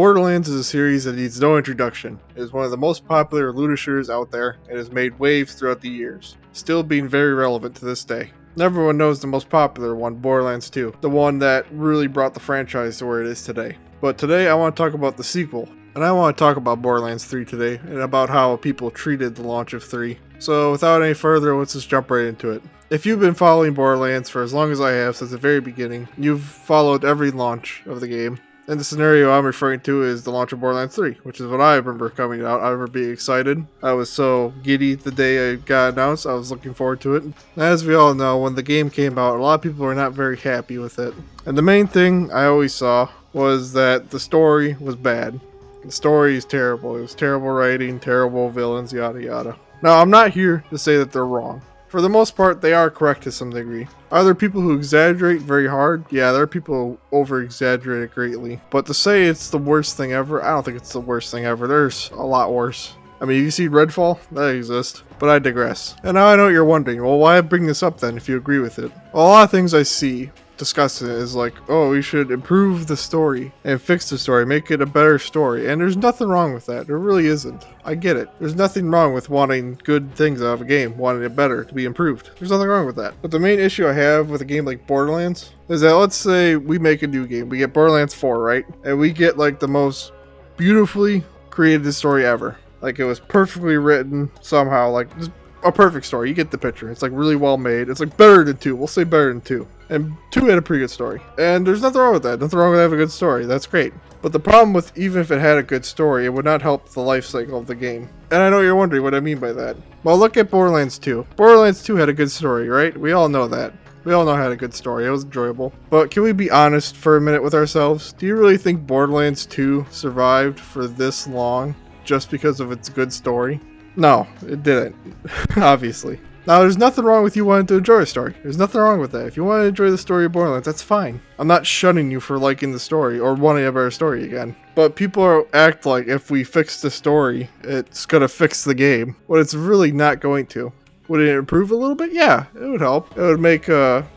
Borderlands is a series that needs no introduction. It is one of the most popular looter shooters out there and has made waves throughout the years, still being very relevant to this day. Everyone knows the most popular one, Borderlands 2, the one that really brought the franchise to where it is today. But today I want to talk about the sequel, and I want to talk about Borderlands 3 today, and about how people treated the launch of 3. So without any further, let's just jump right into it. If you've been following Borderlands for as long as I have since the very beginning, you've followed every launch of the game. And the scenario I'm referring to is the launch of Borderlands 3, which is what I remember coming out. I remember being excited. I was so giddy the day it got announced. I was looking forward to it. As we all know, when the game came out, a lot of people were not very happy with it. And the main thing I always saw was that the story was bad. The story is terrible. It was terrible writing, terrible villains, yada yada. Now, I'm not here to say that they're wrong. For the most part, they are correct to some degree. Are there people who exaggerate very hard? Yeah, there are people who over-exaggerate it greatly. But to say it's the worst thing ever, I don't think it's the worst thing ever. There's a lot worse. I mean, you see Redfall? That exists. But I digress. And now I know what you're wondering. Well, why bring this up then if you agree with it? Well, a lot of things I see discussing it is like, oh, we should improve the story and fix the story, make it a better story. And there's nothing wrong with that. There really isn't. I get it. There's nothing wrong with wanting good things out of a game, wanting it better, to be improved. There's nothing wrong with that. But the main issue I have with a game like Borderlands is that, let's say we make a new game. We get Borderlands 4, right? And we get like the most beautifully created story ever. Like, it was perfectly written somehow, like just a perfect story. You get the picture. It's like really well made. It's like better than 2. We'll say better than 2. And 2 had a pretty good story. And there's nothing wrong with that. Nothing wrong with having a good story. That's great. But the problem with, even if it had a good story, it would not help the life cycle of the game. And I know you're wondering what I mean by that. Well, look at Borderlands 2. Borderlands 2 had a good story, right? We all know that. We all know it had a good story. It was enjoyable. But can we be honest for a minute with ourselves? Do you really think Borderlands 2 survived for this long just because of its good story? No, it didn't. Obviously. Now, there's nothing wrong with you wanting to enjoy a story. There's nothing wrong with that. If you want to enjoy the story of Borderlands, that's fine. I'm not shunning you for liking the story or wanting a better story again. But people act like if we fix the story, it's going to fix the game. When it's really not going to. Would it improve a little bit? Yeah, it would help. It would make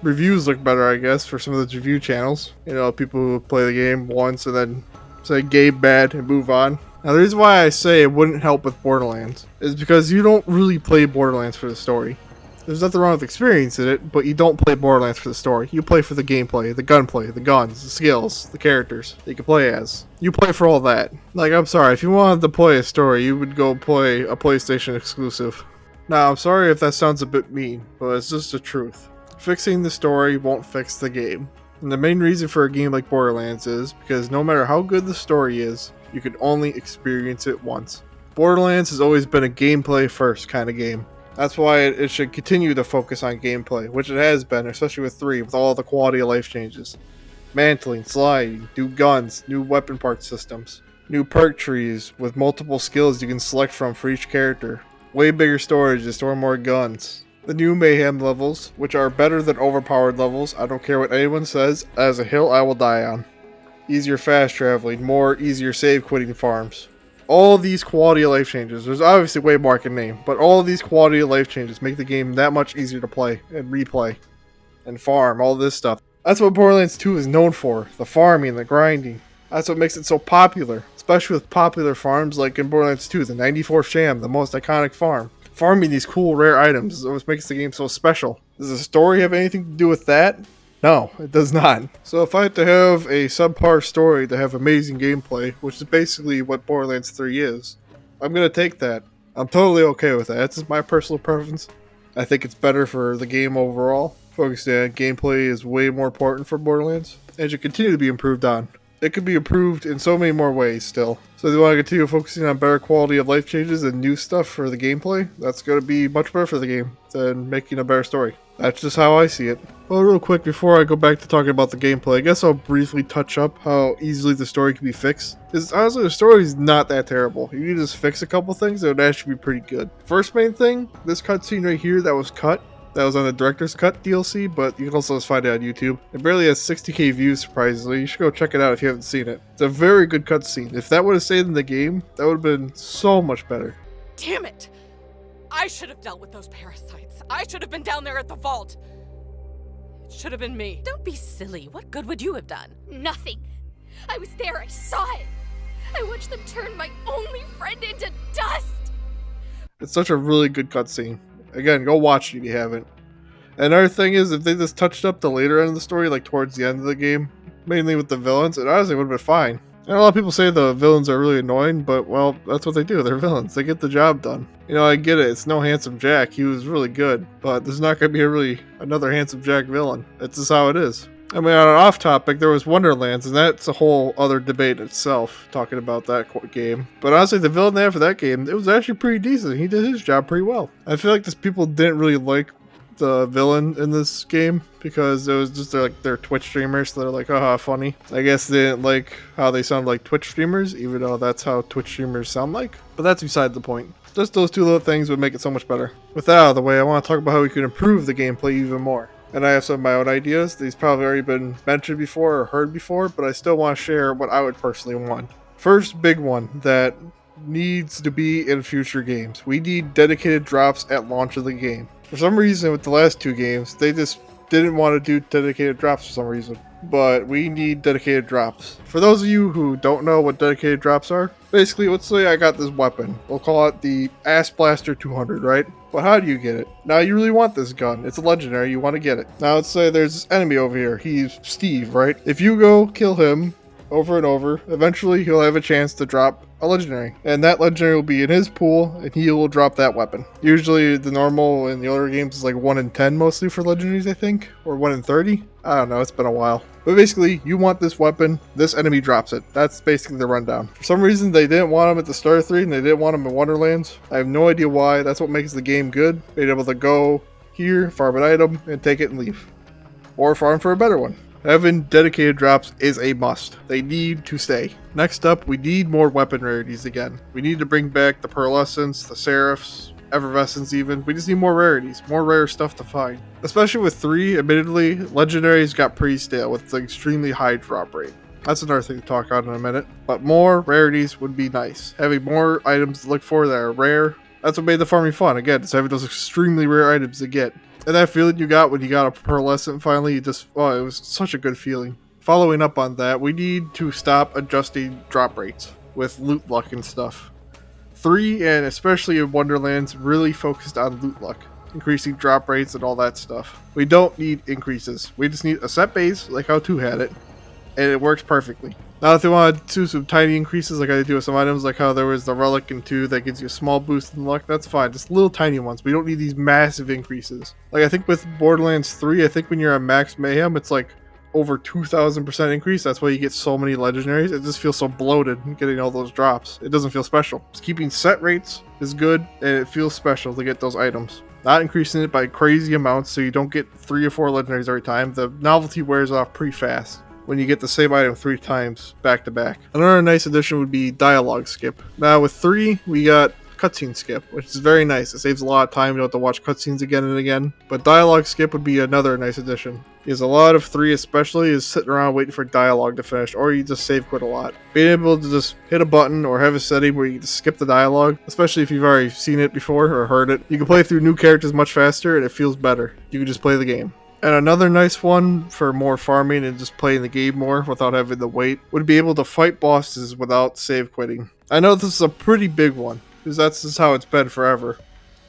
reviews look better, I guess, for some of those review channels. You know, people who play the game once and then say game bad and move on. Now, the reason why I say it wouldn't help with Borderlands is because you don't really play Borderlands for the story. There's nothing wrong with experiencing it, but you don't play Borderlands for the story. You play for the gameplay, the gunplay, the guns, the skills, the characters that you can play as. You play for all that. Like, I'm sorry, if you wanted to play a story, you would go play a PlayStation exclusive. Now, I'm sorry if that sounds a bit mean, but it's just the truth. Fixing the story won't fix the game. And the main reason for a game like Borderlands is because no matter how good the story is, you can only experience it once. Borderlands has always been a gameplay first kind of game. That's why it should continue to focus on gameplay, which it has been, especially with 3, with all the quality of life changes. Mantling, sliding, new guns, new weapon part systems, new perk trees with multiple skills you can select from for each character, way bigger storage to store more guns. The new mayhem levels, which are better than overpowered levels, I don't care what anyone says, as a hill I will die on. Easier fast traveling, more easier save quitting farms. All these quality of life changes, there's obviously way more I can name, but all of these quality of life changes make the game that much easier to play and replay and farm, all this stuff. That's what Borderlands 2 is known for, the farming, the grinding. That's what makes it so popular, especially with popular farms like in Borderlands 2, the 94 Sham, the most iconic farm. Farming these cool rare items is what makes the game so special. Does the story have anything to do with that? No, it does not. So if I had to have a subpar story to have amazing gameplay, which is basically what Borderlands 3 is, I'm going to take that. I'm totally okay with that. That's just my personal preference. I think it's better for the game overall. Focusing on gameplay is way more important for Borderlands, and should continue to be improved on. It could be improved in so many more ways still. So if you want to continue focusing on better quality of life changes and new stuff for the gameplay, that's going to be much better for the game than making a better story. That's just how I see it. Well, real quick, before I go back to talking about the gameplay, I guess I'll briefly touch up how easily the story can be fixed. Because honestly, the story is not that terrible. You can just fix a couple things, it would actually be pretty good. First main thing, this cutscene right here that was cut, that was on the Director's Cut DLC, but you can also just find it on YouTube. It barely has 60k views, surprisingly. You should go check it out if you haven't seen it. It's a very good cutscene. If that would have stayed in the game, that would have been so much better. Damn it! I should have dealt with those parasites. I should have been down there at the vault. It should have been me. Don't be silly. What good would you have done? Nothing. I was there. I saw it. watch them turn my only friend into dust. It's such a really good cutscene. Again, go watch it if you haven't. Another thing is, if they just touched up the later end of the story, like towards the end of the game, mainly with the villains, it honestly would have been fine. And a lot of people say the villains are really annoying, but, well, that's what they do. They're villains. They get the job done. You know, I get it. It's no Handsome Jack. He was really good, but there's not going to be another Handsome Jack villain. It's just how it is. I mean, on an off topic, there was Wonderlands, and that's a whole other debate itself, talking about that game. But honestly, the villain they had for that game, it was actually pretty decent. He did his job pretty well. I feel like people didn't really like the villain in this game because it was just they're Twitch streamers, so they're like, haha, funny. I guess they didn't like how they sound like Twitch streamers, even though that's how Twitch streamers sound like. But that's beside the point. Just those two little things would make it so much better. With that out of the way, I want to talk about how we can improve the gameplay even more. And I have some of my own ideas. These probably already been mentioned before or heard before, but I still want to share what I would personally want. First big one that needs to be in future games. We need dedicated drops at launch of the game. For some reason, with the last two games, they just didn't want to do dedicated drops for some reason. But we need dedicated drops. For those of you who don't know what dedicated drops are, basically, let's say I got this weapon. We'll call it the Ass Blaster 200, right? But how do you get it? Now, you really want this gun. It's a legendary. You want to get it. Now, let's say there's this enemy over here. He's Steve, right? If you go kill him over and over, eventually he'll have a chance to drop a legendary. And that legendary will be in his pool, and he will drop that weapon. Usually, the normal in the older games is like 1 in 10 mostly for legendaries, I think. Or 1 in 30. I don't know. It's been a while. But basically, you want this weapon, this enemy drops it. That's basically the rundown. For some reason, they didn't want him at the start of 3, and they didn't want him in Wonderlands. I have no idea why. That's what makes the game good. Being able to go here, farm an item, and take it and leave. Or farm for a better one. Having dedicated drops is a must. They need to stay. Next up, we need more weapon rarities again. We need to bring back the Pearlescence, the Seraphs, Effervescence even. We just need more rarities, more rare stuff to find. Especially with 3, admittedly, legendaries got pretty stale with the extremely high drop rate. That's another thing to talk about in a minute. But more rarities would be nice. Having more items to look for that are rare, that's what made the farming fun. Again, it's having those extremely rare items to get. And that feeling you got when you got a Pearlescent finally, it was such a good feeling. Following up on that, we need to stop adjusting drop rates with loot luck and stuff. 3, and especially in Wonderlands, really focused on loot luck, increasing drop rates and all that stuff. We don't need increases. We just need a set base, like how 2 had it, and it works perfectly. Now, if they want to do some tiny increases like I do with some items, like how there was the Relic in 2 that gives you a small boost in luck, that's fine. Just little tiny ones. We don't need these massive increases. Like, I think with Borderlands 3, I think when you're on Max Mayhem, it's like over 2,000% increase. That's why you get so many legendaries. It just feels so bloated getting all those drops. It doesn't feel special. Just keeping set rates is good, and it feels special to get those items. Not increasing it by crazy amounts so you don't get 3 or 4 legendaries every time. The novelty wears off pretty fast when you get the same item 3 times back to back. Another nice addition would be dialogue skip. Now with 3, we got cutscene skip, which is very nice. It saves a lot of time. You don't have to watch cutscenes again and again. But dialogue skip would be another nice addition, because a lot of 3 especially is sitting around waiting for dialogue to finish, or you just save quit a lot. Being able to just hit a button or have a setting where you just skip the dialogue, especially if you've already seen it before or heard it, you can play through new characters much faster and it feels better. You can just play the game. And another nice one for more farming and just playing the game more without having to wait would be able to fight bosses without save quitting. I know this is a pretty big one, because that's just how it's been forever.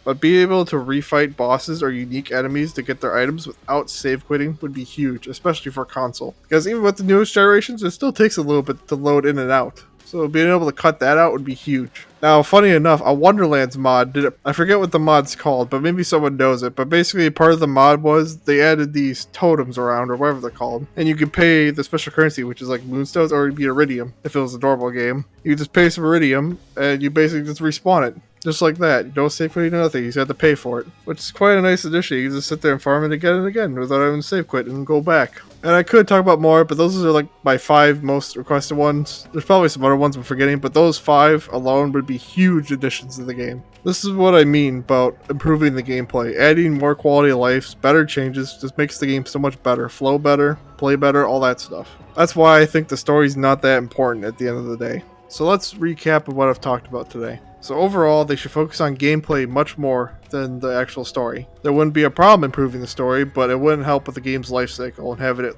But being able to refight bosses or unique enemies to get their items without save quitting would be huge, especially for console. Because even with the newest generations, it still takes a little bit to load in and out. So being able to cut that out would be huge. Now, funny enough, a Wonderlands mod did it. I forget what the mod's called, but maybe someone knows it. But basically, part of the mod was they added these totems around, or whatever they're called. And you could pay the special currency, which is like moonstones, or it'd be iridium if it was a normal game. You just pay some iridium, and you basically just respawn it. Just like that. You don't save quit or nothing. You just have to pay for it. Which is quite a nice addition. You can just sit there and farm it again and again without having to save quit and go back. And I could talk about more, but those are like my 5 most requested ones. There's probably some other ones I'm forgetting, but those 5 alone would be huge additions to the game. This is what I mean about improving the gameplay. Adding more quality of life, better changes, just makes the game so much better. Flow better, play better, all that stuff. That's why I think the story's not that important at the end of the day. So let's recap of what I've talked about today. So overall, they should focus on gameplay much more than the actual story. There wouldn't be a problem improving the story, but it wouldn't help with the game's life cycle and having it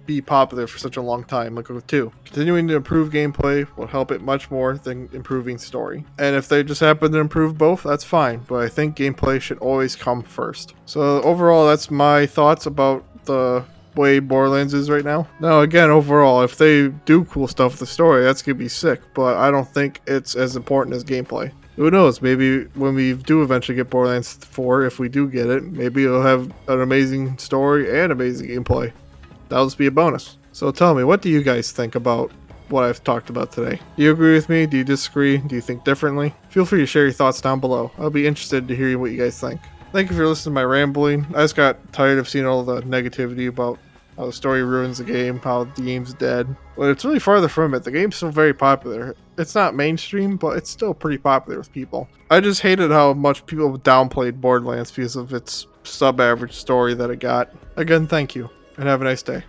be popular for such a long time, like with 2. Continuing to improve gameplay will help it much more than improving story. And if they just happen to improve both, that's fine, but I think gameplay should always come first. So overall, that's my thoughts about the way Borderlands is right now. Now again, overall, if they do cool stuff with the story, that's gonna be sick, but I don't think it's as important as gameplay. Who knows, maybe when we do eventually get Borderlands 4, if we do get it, maybe it'll have an amazing story and amazing gameplay. That'll just be a bonus. So tell me, what do you guys think about what I've talked about today? Do you agree with me? Do you disagree? Do you think differently? Feel free to share your thoughts down below. I'll be interested to hear what you guys think. Thank you for listening to my rambling. I just got tired of seeing all the negativity about how the story ruins the game, how the game's dead. But it's really farther from it. The game's still very popular. It's not mainstream, but it's still pretty popular with people. I just hated how much people downplayed Borderlands because of its sub-average story that it got. Again, thank you, and have a nice day.